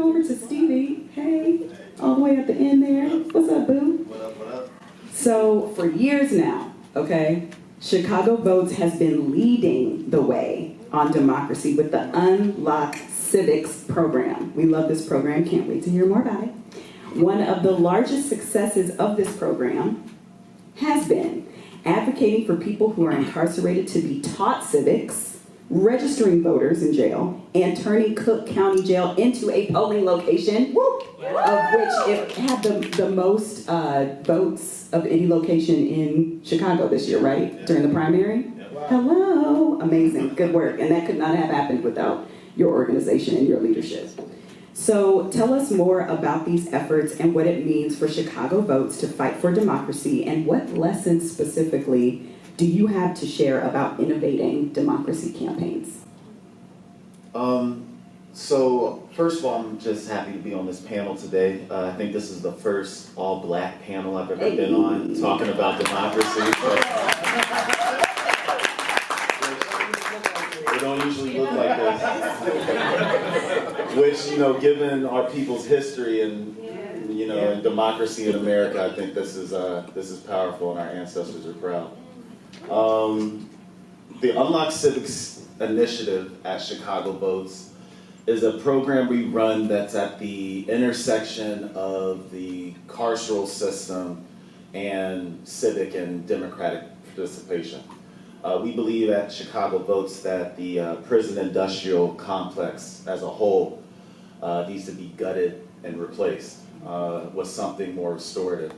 go over to Stevie. Hey, all the way at the end there. What's up, boo? What up, what up? So for years now, okay, Chicago Votes has been leading the way on democracy with the Unlock Civics program. We love this program. Can't wait to hear more about it. One of the largest successes of this program has been advocating for people who are incarcerated to be taught civics, registering voters in jail, and turning Cook County Jail into a polling location, of which it had the most votes of any location in Chicago this year, right? During the primary? Hello, amazing, good work. And that could not have happened without your organization and your leadership. So tell us more about these efforts and what it means for Chicago Votes to fight for democracy, and what lessons specifically do you have to share about innovating democracy campaigns? So first of all, I'm just happy to be on this panel today. I think this is the first all-black panel I've ever been on talking about democracy. They don't usually look like this. Which, you know, given our people's history and, you know, and democracy in America, I think this is powerful, and our ancestors are proud. The Unlock Civics initiative at Chicago Votes is a program we run that's at the intersection of the carceral system and civic and democratic participation. We believe at Chicago Votes that the prison industrial complex as a whole needs to be gutted and replaced with something more restorative.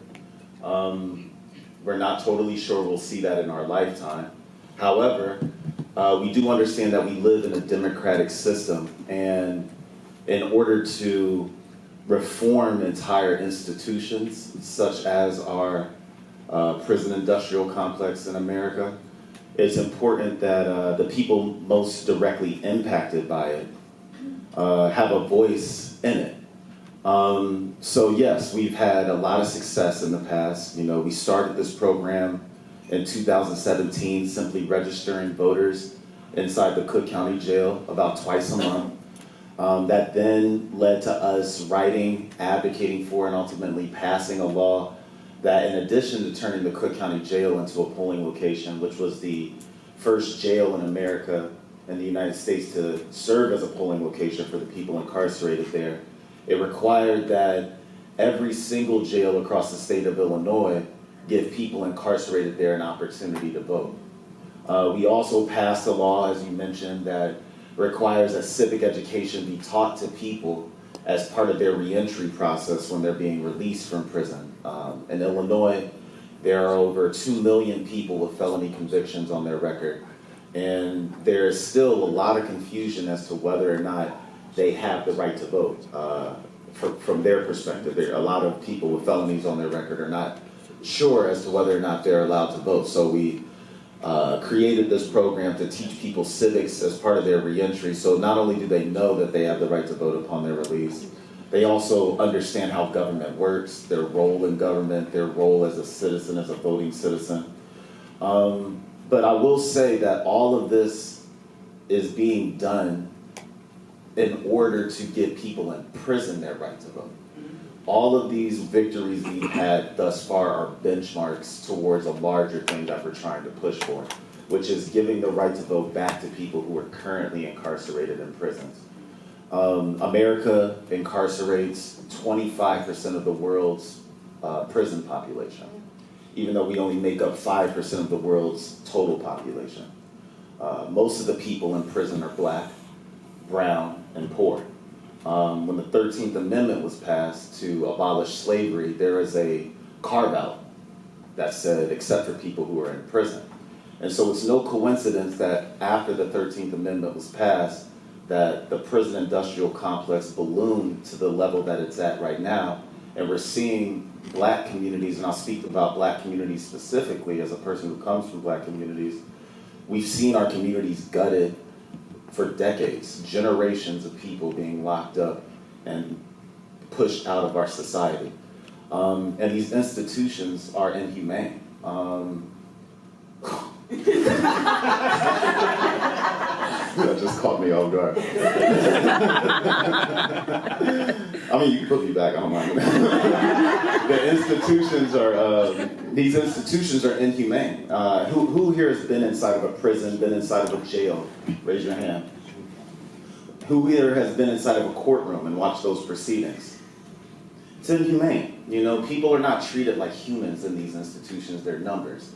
We're not totally sure we'll see that in our lifetime. However, we do understand that we live in a democratic system, and in order to reform entire institutions, such as our prison industrial complex in America, it's important that the people most directly impacted by it have a voice in it. So yes, we've had a lot of success in the past. You know, we started this program in 2017, simply registering voters inside the Cook County Jail about twice a month. That then led to us writing, advocating for, and ultimately passing a law that, in addition to turning the Cook County Jail into a polling location, which was the first jail in America in the United States to serve as a polling location for the people incarcerated there, it required that every single jail across the state of Illinois give people incarcerated there an opportunity to vote. We also passed a law, as you mentioned, that requires that civic education be taught to people as part of their reentry process when they're being released from prison. In Illinois, there are over 2 million people with felony convictions on their record, and there is still a lot of confusion as to whether or not they have the right to vote. From their perspective, a lot of people with felonies on their record are not sure as to whether or not they're allowed to vote. So we created this program to teach people civics as part of their reentry. So not only do they know that they have the right to vote upon their release, they also understand how government works, their role in government, their role as a citizen, as a voting citizen. But I will say that all of this is being done in order to give people in prison their right to vote. All of these victories we've had thus far are benchmarks towards a larger thing that we're trying to push for, which is giving the right to vote back to people who are currently incarcerated in prisons. America incarcerates 25% of the world's prison population, even though we only make up 5% of the world's total population. Most of the people in prison are black, brown, and poor. When the 13th Amendment was passed to abolish slavery, there is a carve-out that said, except for people who are in prison. And so it's no coincidence that after the 13th Amendment was passed, that the prison industrial complex ballooned to the level that it's at right now. And we're seeing black communities, and I'll speak about black communities specifically as a person who comes from black communities, we've seen our communities gutted for decades, generations of people being locked up and pushed out of our society. And these institutions are inhumane. That just caught me off guard. I mean, you can put me back, I don't mind. The institutions are, these institutions are inhumane. Who here has been inside of a prison, been inside of a jail? Raise your hand. Who here has been inside of a courtroom and watched those proceedings? It's inhumane. You know, people are not treated like humans in these institutions, they're numbers.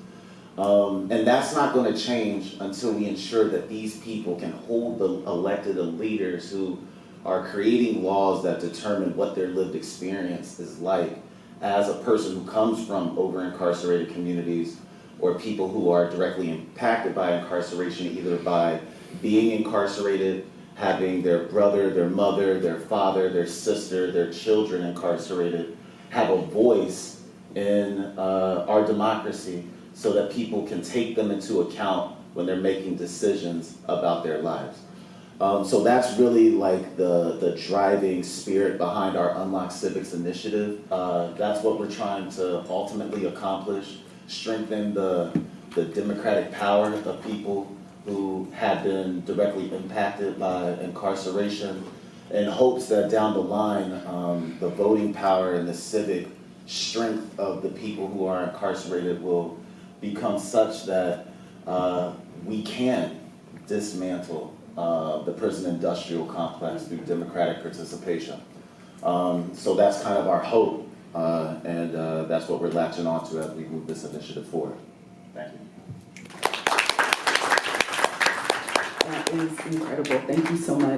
And that's not going to change until we ensure that these people can hold the elected leaders who are creating laws that determine what their lived experience is like as a person who comes from over-incarcerated communities or people who are directly impacted by incarceration, either by being incarcerated, having their brother, their mother, their father, their sister, their children incarcerated, have a voice in our democracy so that people can take them into account when they're making decisions about their lives. So that's really like the driving spirit behind our Unlock Civics initiative. That's what we're trying to ultimately accomplish, strengthen the democratic power of people who have been directly impacted by incarceration, in hopes that down the line, the voting power and the civic strength of the people who are incarcerated will become such that we can dismantle the prison industrial complex through democratic participation. So that's kind of our hope, and that's what we're latching onto as we move this initiative forward. Thank you. That is incredible. Thank you so much.